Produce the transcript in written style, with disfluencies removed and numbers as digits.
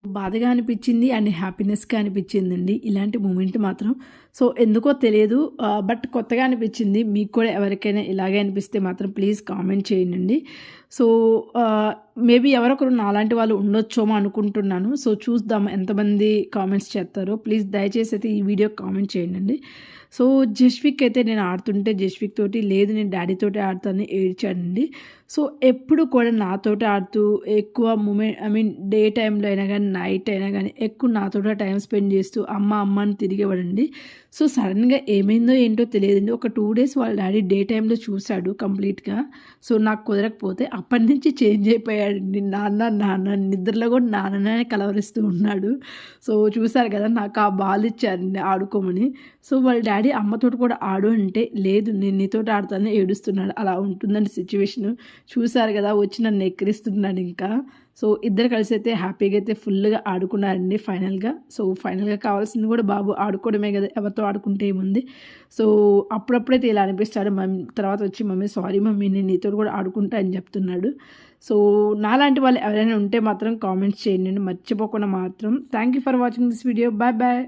బాధగా అనిపించింది అండ్ హ్యాపీనెస్‌గా అనిపించిందండి ఇలాంటి మూమెంట్ మాత్రం. సో, ఎందుకో తెలియదు బట్ కొత్తగా అనిపించింది. మీకు కూడా ఎవరికైనా ఇలాగే అనిపిస్తే మాత్రం ప్లీజ్ కామెంట్ చేయండండి. సో, మేబీ ఎవరొకరు నాలాంటి వాళ్ళు ఉండొచ్చేమో అనుకుంటున్నాను. సో, చూద్దాం ఎంతమంది కామెంట్స్ చేస్తారో. ప్లీజ్ దయచేసి అయితే ఈ వీడియోకి కామెంట్ చేయండండి. సో, జస్విక్ అయితే నేను ఆడుతుంటే జస్విక్ తోటి లేదు నేను డ్యాడీతోటి ఆడతానని ఏడ్చాడండి. సో, ఎప్పుడు కూడా నాతోటే ఆడుతూ ఎక్కువ డే టైంలో అయినా గానీ, నైట్ అయినా గానీ ఎక్కువ నాతోటే టైం స్పెండ్ చేస్తూ అమ్మ, అమ్మ అని తిరిగేవాడండి. సో, సడన్‌గా ఏమైందో ఏంటో తెలియదండి. ఒక 2 డేస్ వాళ్ళ డ్యాడీ డే టైంలో చూసాడు కంప్లీట్‌గా. సో, నాకు కుదరకపోతే అప్పటినుంచి చేంజ్ అయిపోయాడండి. నాన్న, నాన్న నిద్రలో కూడా నాన్ననే కలవరిస్తూ ఉన్నాడు. సో, చూసారు కదా! నాకు ఆ బాల్ ఇచ్చారండి ఆడుకోమని. సో, వాళ్ళ డ్యాడీ అమ్మతోటి కూడా ఆడు అంటే, లేదు నేను నీతోటి ఆడతానని ఏడుస్తున్నాడు. అలా ఉంటుందండి సిట్యుయేషను. చూసారు కదా! వచ్చి నన్ను ఎక్కిరిస్తున్నాడు ఇంకా. సో, ఇద్దరు కలిసైతే హ్యాపీగా అయితే ఫుల్‌గా ఆడుకున్నారండి ఫైనల్‌గా. సో, ఫైనల్‌గా కావాల్సింది కూడా బాబు ఆడుకోవడమే కదా! ఎవరితో ఆడుకుంటే ఏముంది. సో, అప్పుడప్పుడైతే ఇలా అనిపిస్తాడు. తర్వాత వచ్చి మమ్మీ సారీ మమ్మీ నేను నీతోటి కూడా ఆడుకుంటా అని చెప్తున్నాడు. సో, నాలాంటి వాళ్ళు ఎవరైనా ఉంటే మాత్రం కామెంట్స్ చేయండి. మర్చిపోకుండా మాత్రం. Thank you for watching this video. Bye bye.